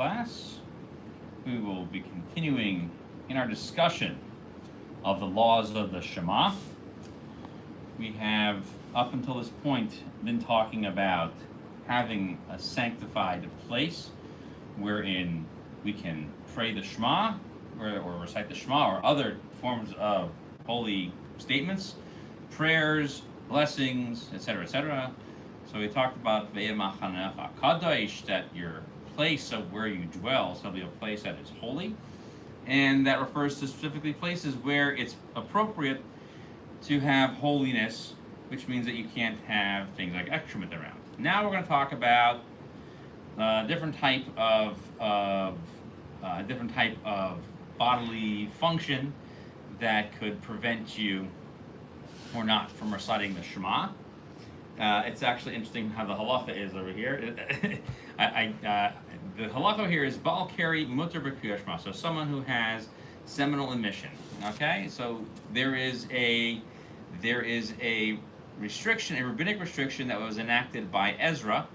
class. We will be continuing in our discussion of the laws of the Shema. We have, up until this point, been talking about having a sanctified place wherein we can pray the Shema or recite the Shema or other forms of holy statements, prayers, blessings, etc., etc. So we talked about Ve'emachanecha Kadosh, that your place of where you dwell shall be a place that is holy, and that refers to specifically places where it's appropriate to have holiness, which means that you can't have things like excrement around. Now we're going to talk about different type of bodily function that could prevent you or not from reciting the Shema. It's actually interesting how the halacha is over here. The halacha here is Baal Keri Mutter B'Kriyas Shema, so someone who has seminal emission. Okay, so there is a restriction, a rabbinic restriction that was enacted by Ezra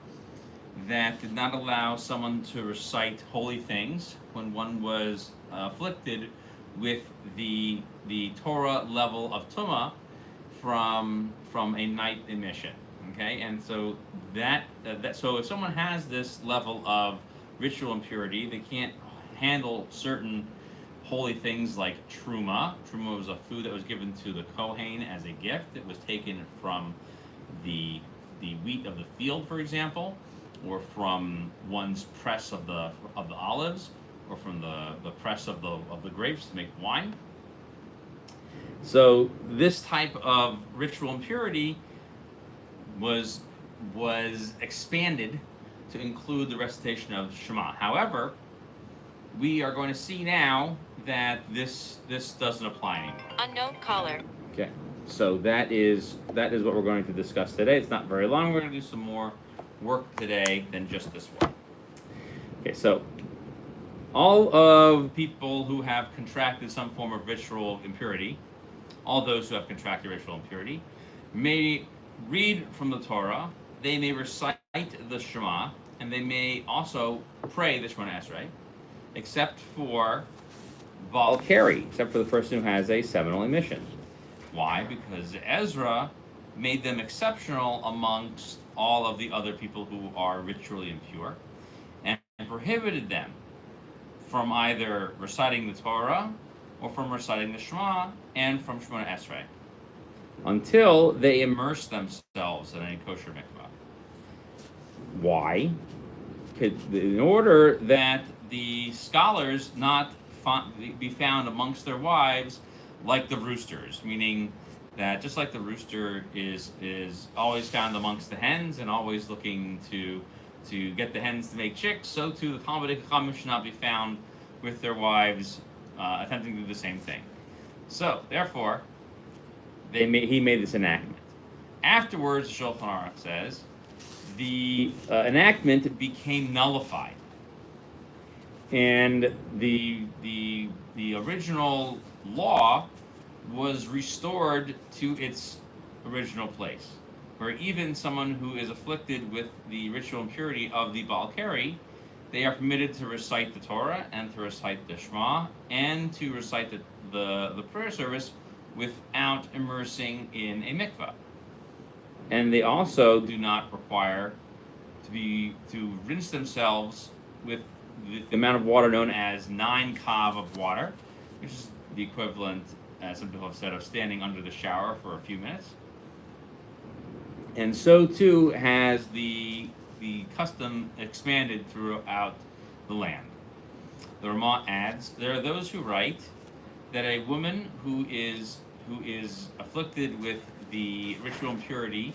that did not allow someone to recite holy things when one was afflicted with the Torah level of tumah from a night emission. Okay, and so so if someone has this level of ritual impurity, they can't handle certain holy things like truma. Truma was a food that was given to the Kohen as a gift. It was taken from the wheat of the field, for example, or from one's press of the olives, or from the press of the grapes to make wine. So this type of ritual impurity was expanded to include the recitation of Shema. However, we are going to see now that this doesn't apply anymore. Unknown caller. Okay, so that is what we're going to discuss today. It's not very long. We're going to do some more work today than just this one. Okay, so all of people who have contracted some form of ritual impurity, all those who have contracted ritual impurity, may read from the Torah, they may recite the Shema, and they may also pray the Shema Esrei, except for Baal Keri, except for the person who has a seminal emission. Why? Because Ezra made them exceptional amongst all of the other people who are ritually impure, and prohibited them from either reciting the Torah or from reciting the Shema and from Shema Esrei, until they immerse themselves in a kosher mikvah. Why? In order that the scholars not be found amongst their wives like the roosters, meaning that just like the rooster is always found amongst the hens and always looking to get the hens to make chicks, so too the Talmudic Chachamim should not be found with their wives attempting to do the same thing. So therefore, he made this enactment. Afterwards, Shulchan Aruch says the enactment became nullified, and the original law was restored to its original place, where even someone who is afflicted with the ritual impurity of the Baal Keri, they are permitted to recite the Torah and to recite the Shema and to recite the prayer service without immersing in a mikvah. And they also do not require to rinse themselves with the amount of water known as 9 kav of water, which is the equivalent, as some people have said, of standing under the shower for a few minutes. And so too has the custom expanded throughout the land. The Ramah adds, there are those who write that a woman who is afflicted with the ritual impurity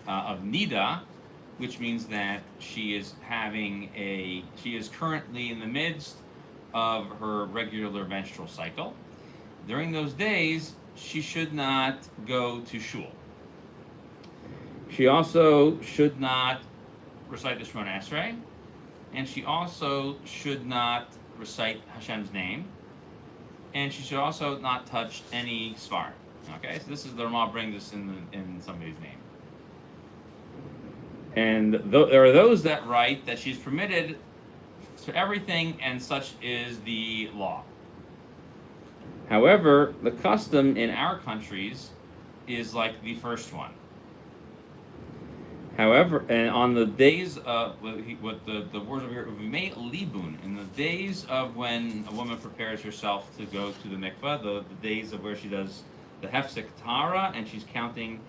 of nida, which means that she is currently in the midst of her regular menstrual cycle. During those days, she should not go to shul. She also should not recite the Shema Esrei, and she also should not recite Hashem's name, and she should also not touch any svar. Okay, so this is the Ramah brings this in somebody's name. And there are those that write that she's permitted to everything, and such is the law. However, the custom in our countries is like the first one. However, and on the days of what the words over here, libun, in the days of when a woman prepares herself to go to the mikvah, the days of where she does the hefsek tara, and she's counting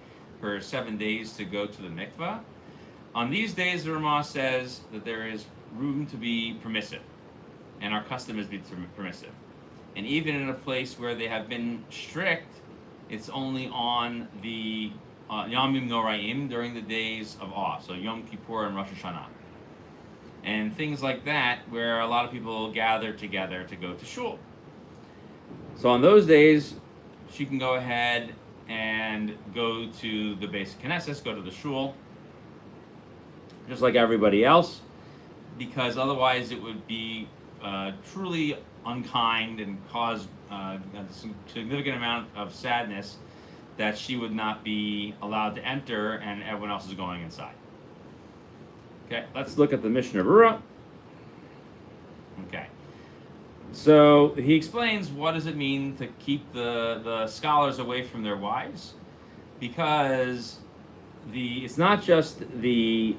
her 7 days to go to the mikvah. On these days, the Ramah says that there is room to be permissive, and our custom is to be permissive. And even in a place where they have been strict, it's only on the Yomim Noraim, during the days of awe, so Yom Kippur and Rosh Hashanah. And things like that, where a lot of people gather together to go to shul. So on those days, she can go ahead and go to the basic Knesset, go to the shul, just like everybody else, because otherwise it would be truly unkind and cause a significant amount of sadness that she would not be allowed to enter and everyone else is going inside. Okay, let's look at the Mishnah Berurah. Okay, so he explains what does it mean to keep the scholars away from their wives, because it's not just being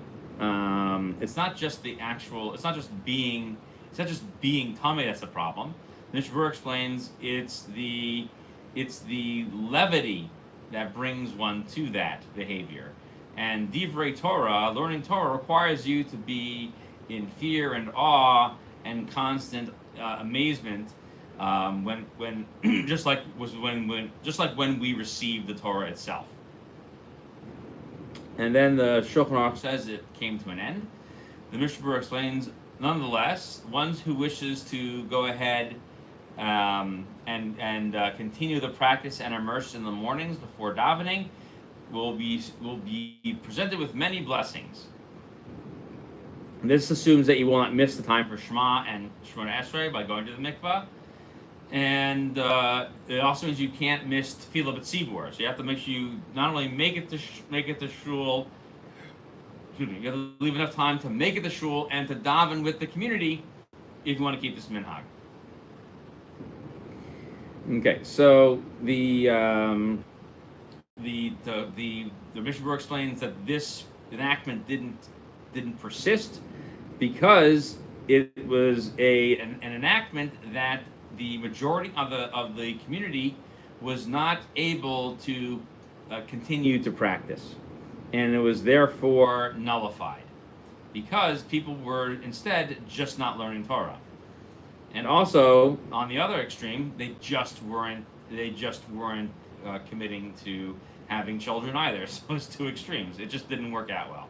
tummy that's the problem. Mishnah Berurah explains it's the levity that brings one to that behavior. And Divrei Torah, learning Torah, requires you to be in fear and awe and constant amazement, when just like when we receive the Torah itself. And then the Shulchan Aruch says it came to an end. The Mishnah Berurah explains, nonetheless, ones who wishes to go ahead and continue the practice and immerse in the mornings before davening will be presented with many blessings. And this assumes that you will not miss the time for Shema and Shemona Esrei by going to the mikvah, and it also means you can't miss Tefillah B'tzibur. So you have to make sure you not only make it to shul. Excuse me, you have to leave enough time to make it to shul and to daven with the community if you want to keep this minhag. Okay, so the Mishnah Berurah explains that this enactment didn't persist because it was an enactment that the majority of the community was not able to continue to practice, and it was therefore nullified because people were instead just not learning Torah. And also, on the other extreme, they just weren't committing to having children either. So it's two extremes. It just didn't work out well.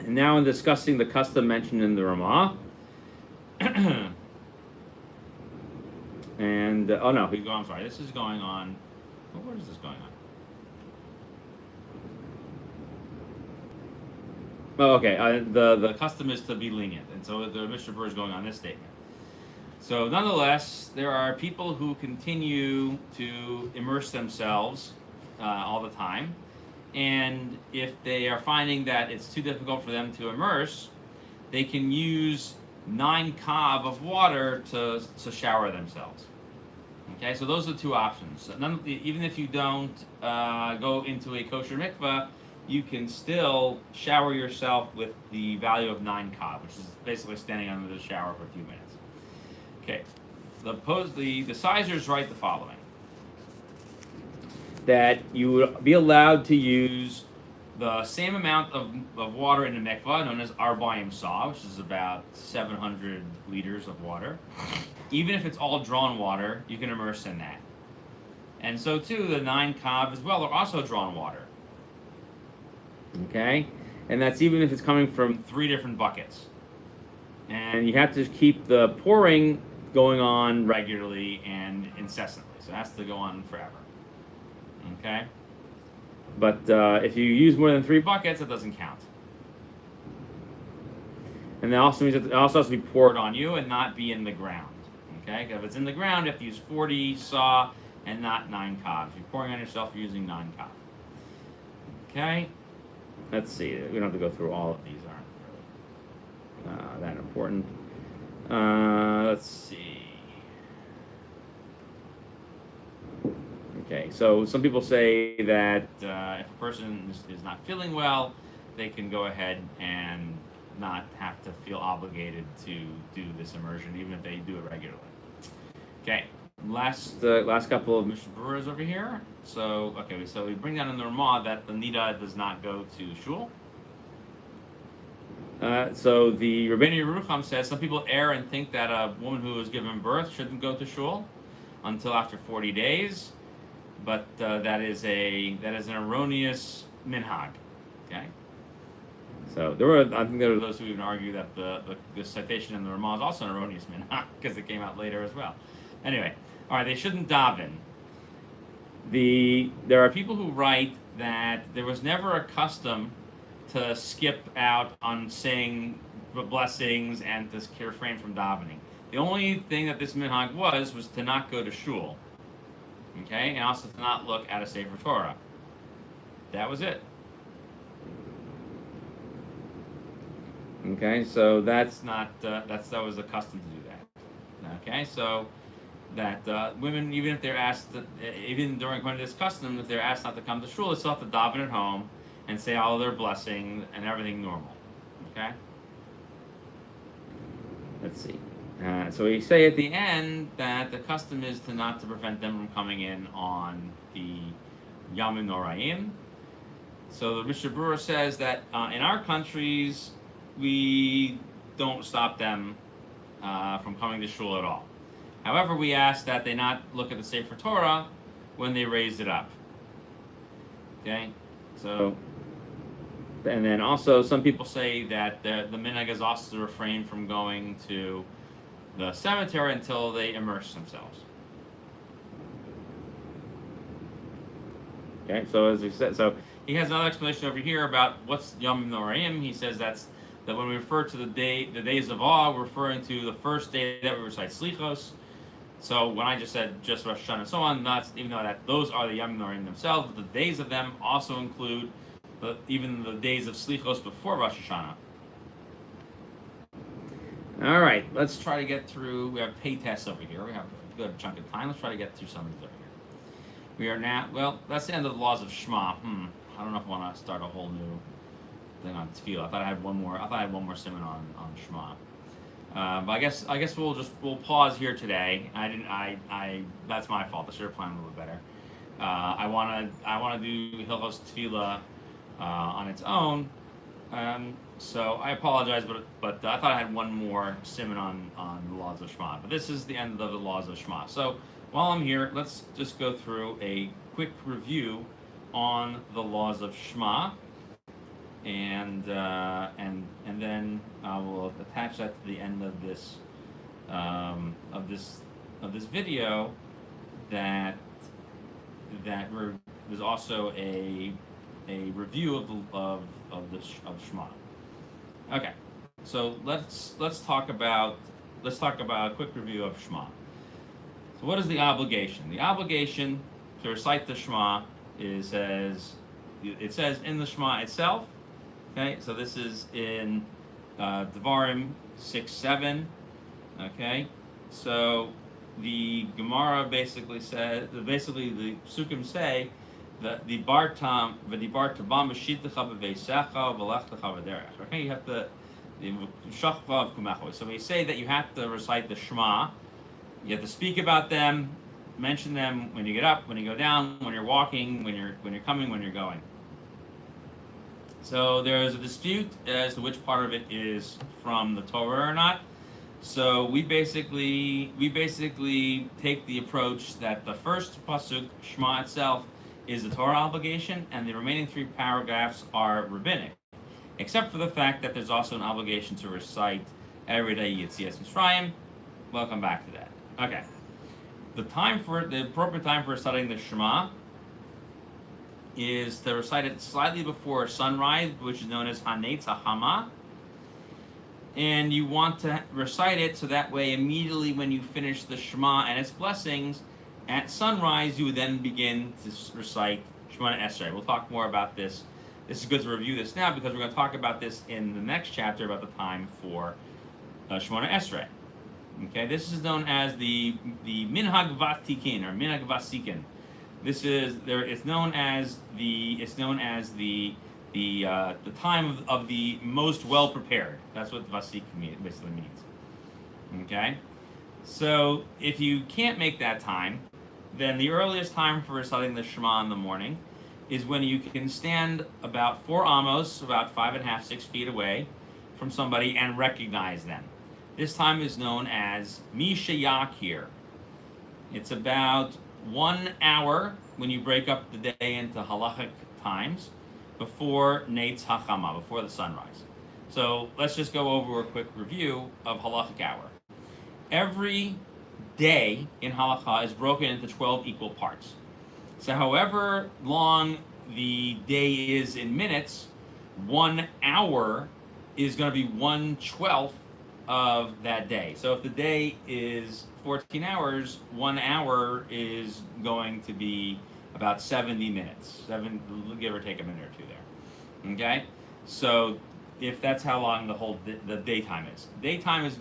And now, in discussing the custom mentioned in the Ramah, and I'm sorry. This is going on. Where is this going on? Oh, okay. The custom is to be lenient, and so the Mishnah Berurah is going on this statement. So, nonetheless, there are people who continue to immerse themselves all the time, and if they are finding that it's too difficult for them to immerse, they can use 9 kav of water to shower themselves. Okay, so those are the two options. Even if you don't go into a kosher mikvah, you can still shower yourself with the value of 9 kav, which is basically standing under the shower for a few minutes. Okay, the sizers write the following: that you would be allowed to use the same amount of water in the mikvah, known as arbayim sa, which is about 700 liters of water. Even if it's all drawn water, you can immerse in that. And so too, the 9 kav as well are also drawn water. Okay, and that's even if it's coming from 3 different buckets. And you have to keep the pouring going on regularly and incessantly. So it has to go on forever. Okay? But if you use more than 3 buckets, it doesn't count. And that also means that it also has to be poured on you and not be in the ground. Okay? If it's in the ground, you have to use 40 saw and not 9 kav. If you're pouring on yourself, you're using 9 kav. Okay? Let's see. We don't have to go through all of these, aren't really that important. important. Let's see. Okay, so some people say that if a person is not feeling well, they can go ahead and not have to feel obligated to do this immersion, even if they do it regularly. Okay, last couple of Mishnah Berurahs over here. So we bring down in the Ramah that the Nida does not go to shul. So the Rabbeinu Yerucham says some people err and think that a woman who was given birth shouldn't go to shul until after 40 days, but that is an erroneous minhag. Okay. So I think there were those who even argue that the citation in the Ramah is also an erroneous minhag because it came out later as well. Anyway, all right, they shouldn't daven. There are people who write that there was never a custom to skip out on saying blessings and to refrain from davening. The only thing that this minhag was to not go to shul, okay, and also to not look at a Sefer Torah. That was it. Okay, so that was the custom to do that. Okay, so that women, even if they're asked, even during this custom, if they're asked not to come to shul, they still have to daven at home and say all their blessings and everything normal. Okay. Let's see. So we say at the end that the custom is not to prevent them from coming in on the Yamim Noraim. So the Mishnah Berurah says that in our countries we don't stop them from coming to shul at all. However, we ask that they not look at the Sefer Torah when they raise it up. Okay, so, and then also some people say that the minhag is also to refrain from going to the cemetery until they immerse themselves. Okay, so as we said, so he has another explanation over here about what's Yom Noraim. He says that when we refer to the days of awe, we're referring to the first day that we recite Slichos. So when I just said just Rosh Hashanah and so on, even though that those are the Yom Noraim themselves, the days of them also include even the days of Slichos before Rosh Hashanah. All right, let's try to get through. We have pay tests over here. We have a good chunk of time. Let's try to get through some of these over here. We are now, well, that's the end of the laws of Shema. I don't know if I want to start a whole new thing on Tefillah. I thought I had one more Siman on Shema. But I guess we'll pause here today. That's my fault. I should have planned a little bit better. I wanna do Hilchos Tefillah on its own. So I apologize, but I thought I had one more Siman on the laws of Shema. But this is the end of the laws of Shema. So while I'm here, let's just go through a quick review on the laws of Shema, and then I will attach that to the end of this video. There's also a review of Shema. Okay, so let's talk about a quick review of Shema. So what is the obligation? The obligation to recite the Shema says in the Shema itself. Okay, so this is in Devarim 6:7. Okay, so the Gemara basically the Psukim say that the Bartam v'dibarta bam b'shitecha b'veisecha v'lechtecha v'derech. Okay, you have the shachva of kumecho. So we say that you have to recite the Shema. You have to speak about them, mention them when you get up, when you go down, when you're walking, when you're coming, when you're going. So there's a dispute as to which part of it is from the Torah or not. So we basically take the approach that the first pasuk, Shema itself, is the Torah obligation, and the remaining 3 paragraphs are rabbinic, except for the fact that there's also an obligation to recite every day Yetzias Mitzrayim. We'll come back to that. Okay. The appropriate time for reciting the Shema is to recite it slightly before sunrise, which is known as Hanetz HaChama. And you want to recite it so that way immediately when you finish the Shema and its blessings, at sunrise you would then begin to recite Shema Esrei. We'll talk more about this. This is good to review this now because we're going to talk about this in the next chapter about the time for Shemona Esrei. Okay, this is known as the Minhag Vatikin or Minhag Vasikin. This is there. It's known as the time of the most well prepared. That's what Vasik basically means. Okay, so if you can't make that time, then the earliest time for reciting the Shema in the morning is when you can stand about 4 amos, about 5.5, 6 feet away from somebody and recognize them. This time is known as Misha Yakir. It's about 1 hour when you break up the day into halachic times before Neitz Hachama, before the sunrise. So let's just go over a quick review of halachic hour. Every day in halakha is broken into 12 equal parts. So however long the day is in minutes, 1 hour is going to be 1/12 of that day. So if the day is 14 hours, 1 hour is going to be about 70 minutes, give or take a minute or two there. Okay, so if that's how long the daytime is. Daytime is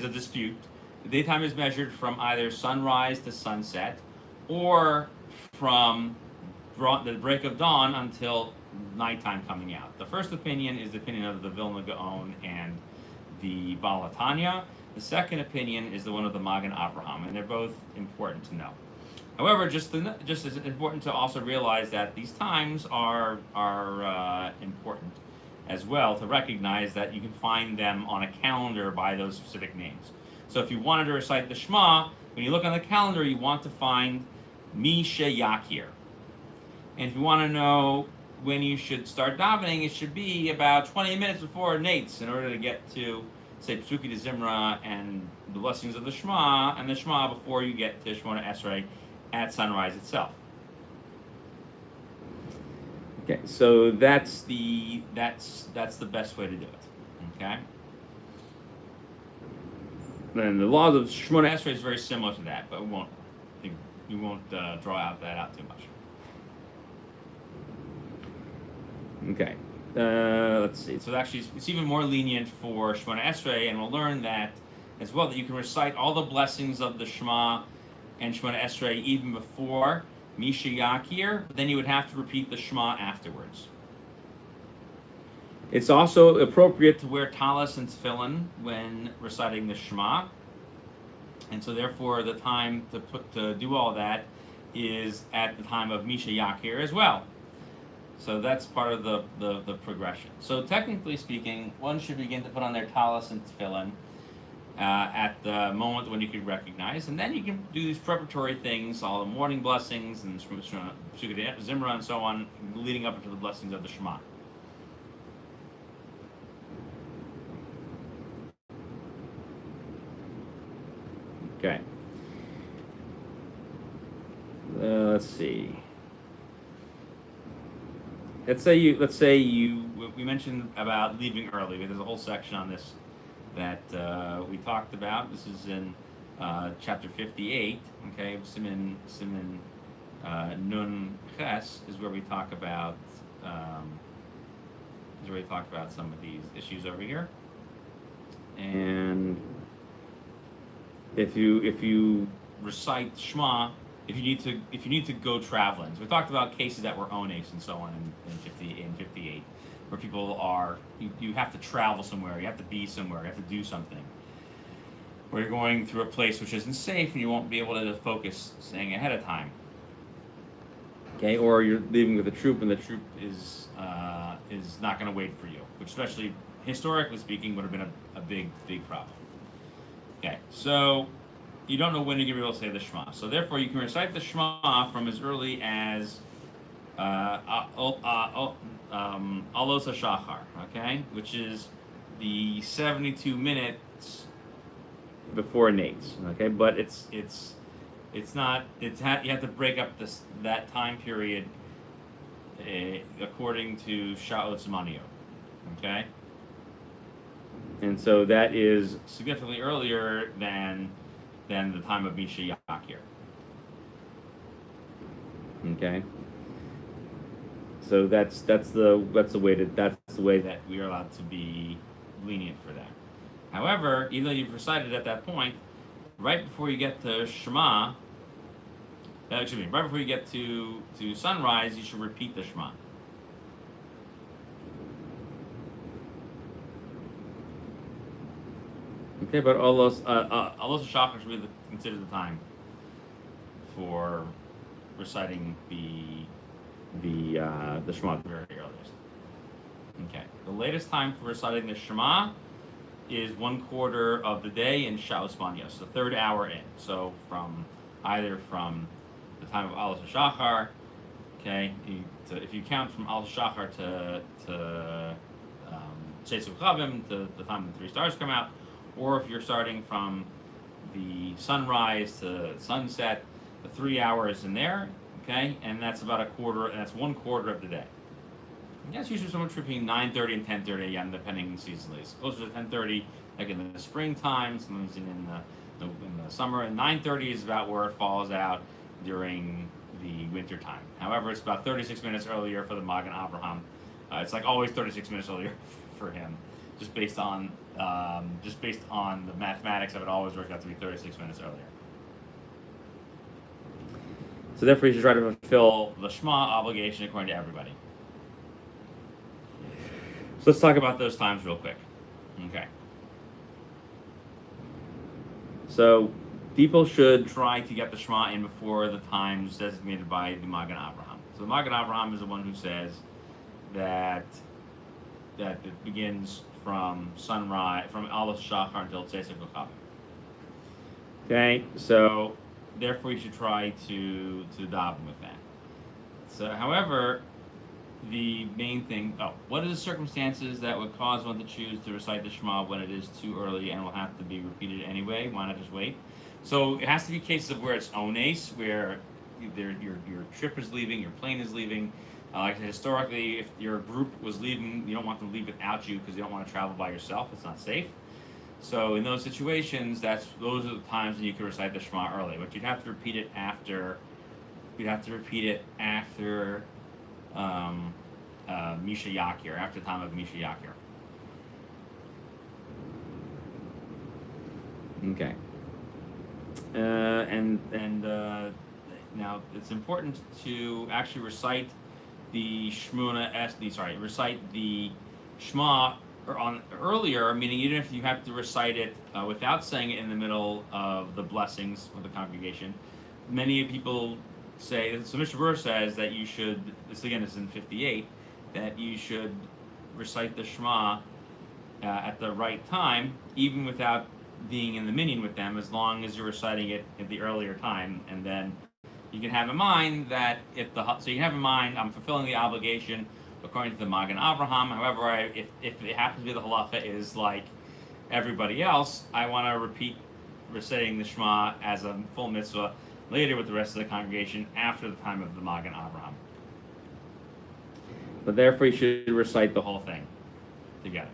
a dispute. The daytime is measured from either sunrise to sunset, or from the break of dawn until nighttime coming out. The first opinion is the opinion of the Vilna Gaon and the Balatanya. The second opinion is the one of the Magen Avraham, and they're both important to know. However, just as important to also realize that these times are important as well, to recognize that you can find them on a calendar by those specific names. So if you wanted to recite the Shema, when you look on the calendar, you want to find Misha Yakir. And if you want to know when you should start davening, it should be about 20 minutes before Nates in order to get to, say, Psuki de Zimra and the blessings of the Shema, and the Shema before you get to Shemona Esrei at sunrise itself. Okay, so that's the best way to do it. Okay. And the laws of Shemona Esrei is very similar to that, but we won't draw out too much. Okay, let's see. So actually, it's even more lenient for Shemona Esrei, and we'll learn that as well, that you can recite all the blessings of the Shema and Shemona Esrei even before Misha Yakir, but then you would have to repeat the Shema afterwards. It's also appropriate to wear talis and tefillin when reciting the Shema, and so therefore the time to do all that is at the time of Misha Yakir as well. So that's part of the progression. So technically speaking, one should begin to put on their talis and tefillin at the moment when you can recognize, and then you can do these preparatory things, all the morning blessings and Psuki de Zimra and so on, leading up into the blessings of the Shema. Okay. Let's see. Let's say we mentioned about leaving early. There's a whole section on this that we talked about. This is in chapter 58. Okay, Siman Nun Ches is where we talk about some of these issues over here. And if you recite Shema, if you need to go traveling, so we talked about cases that were ones and so on in 58, where people are you have to travel somewhere, you have to be somewhere, you have to do something, where you're going through a place which isn't safe and you won't be able to focus staying ahead of time. Okay, or you're leaving with a troop and the troop is not going to wait for you, which especially historically speaking would have been a big problem. Okay, so you don't know when you're going to be able to say the Shema. So therefore, you can recite the Shema from as early as Alos HaShachar, okay, which is the 72 minutes before Nates, okay, but you have to break up that time period according to Sha'ot Zmaniyot, okay, and so that is significantly earlier than the time of Misha Yakir. Okay. So that's the way that we are allowed to be lenient for that. However, even though you've recited at that point, right before you get to Shema, right before you get to sunrise, you should repeat the Shema. Okay, but Alos Shachar should be considered the time for reciting the Shema at the very earliest. Okay, the latest time for reciting the Shema is 1/4 of the day in Shalos Manyos, the third hour in. So either from the time of Alos Shachar, okay, if you count from Alos Shachar to Sheisu Chavim, to the time the 3 stars come out, or if you're starting from the sunrise to sunset, the 3 hours in there, okay, and that's about 1/4 of the day. And that's usually somewhere between 9:30 and 10:30 a.m. depending seasonally. It's closer to 10:30, like in the springtime, sometimes in the summer, and 9:30 is about where it falls out during the winter time. However, it's about 36 minutes earlier for the Magen Avraham. It's like always 36 minutes earlier for him, just based on the mathematics of it. Always works out to be 36 minutes earlier. So therefore, you should try to fulfill the Shema obligation according to everybody. So let's talk about those times real quick. Okay. So people should try to get the Shema in before the times designated by the Magen Avraham. So the Magen Avraham is the one who says that it begins from sunrise, from Alos Shachar until Tzeitzei Kochavim. Okay, so therefore you should try to daven with that. So, however, the main thing, what are the circumstances that would cause one to choose to recite the Shema when it is too early and will have to be repeated anyway? Why not just wait? So it has to be cases of where it's ones, where your trip is leaving, your plane is leaving. Like historically, if your group was leaving, you don't want them to leave without you because you don't want to travel by yourself. It's not safe. So in those situations, those are the times when you can recite the Shema early. But you'd have to repeat it after. You'd have to repeat it after Misha Yakir, after the time of Misha Yakir. Okay. Now it's important to actually recite the recite the Shema earlier, meaning even if you have to recite it without saying it in the middle of the blessings of the congregation. Many people say, so Mishnah Berurah says that you should, this again is in 58, that you should recite the Shema at the right time, even without being in the minyan with them, as long as you're reciting it at the earlier time. And then you can have in mind that I'm fulfilling the obligation according to the Magen Avraham. However, if it happens to be the halacha is like everybody else, I want to repeat reciting the Shema as a full mitzvah later with the rest of the congregation after the time of the Magen Avraham. But therefore, you should recite the whole thing together.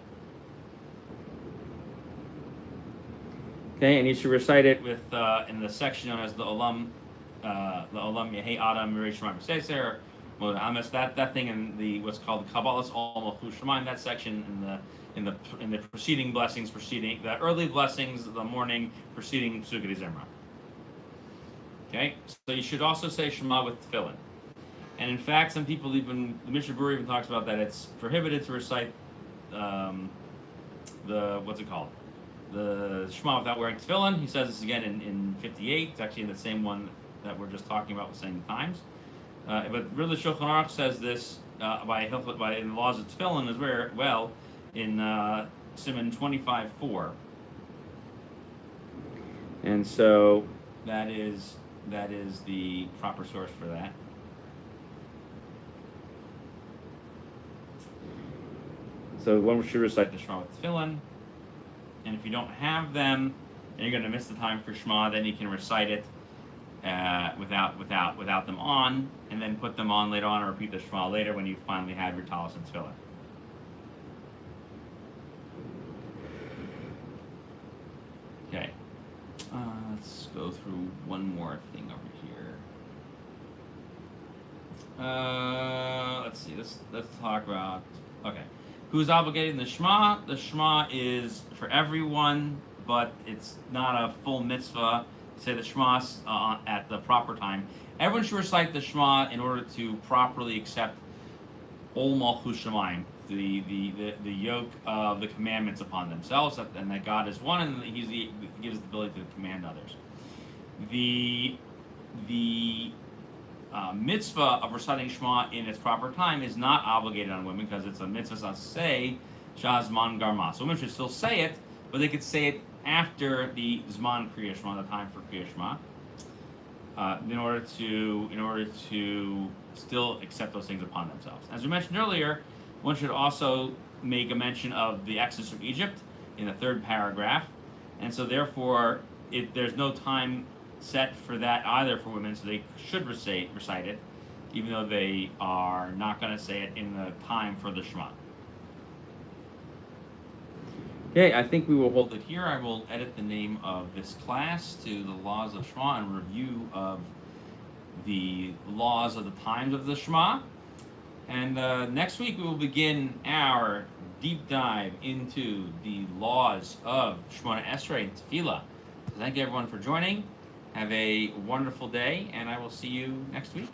Okay, and you should recite it with in the section known as the Olam Yehei Adam Mirei Shema B'Seiser Moda Ames. That thing in the what's called the Kabbalas Ol Malchus Shemaim. That section in the preceding blessings, the early blessings, the morning preceding Sukkot Zimra. Okay, so you should also say Shema with tefillin. And in fact, some people the Mishnah Berurah even talks about that it's prohibited to recite the Shema without wearing tefillin. He says this again in 58. It's actually in the same one that we're just talking about with saying the times. But really, Shulchan Aruch says this by in the laws of tefillin as well in Siman 25:4. And so that is the proper source for that. So one should recite the Shema with tefillin, and if you don't have them, and you're going to miss the time for Shema, then you can recite it without them on, and then put them on later on, and repeat the Shema later when you finally have your talis and tefillin. Okay, let's go through one more thing over here. Let's see. Let's talk about. Okay. Who's obligated in the Shema? The Shema is for everyone, but it's not a full mitzvah to say the Shema at the proper time. Everyone should recite the Shema in order to properly accept Ol Malchus Shemayim, the yoke of the commandments upon themselves, and that God is one, and He gives the ability to command others. The mitzvah of reciting Shema in its proper time is not obligated on women because it's a mitzvah say shazman garma. So women should still say it, but they could say it after the zman kriya Shema, the time for kriya Shema, in order to still accept those things upon themselves. As we mentioned earlier, one should also make a mention of the Exodus from Egypt in the 3rd paragraph, and so therefore there's no time set for that either for women, so they should recite it, even though they are not going to say it in the time for the Shema. Okay, I think we will hold it here. I will edit the name of this class to the laws of Shema and review of the laws of the times of the Shema. And next week we will begin our deep dive into the laws of Shemona Esrei and Tefillah. So thank you everyone for joining. Have a wonderful day, and I will see you next week.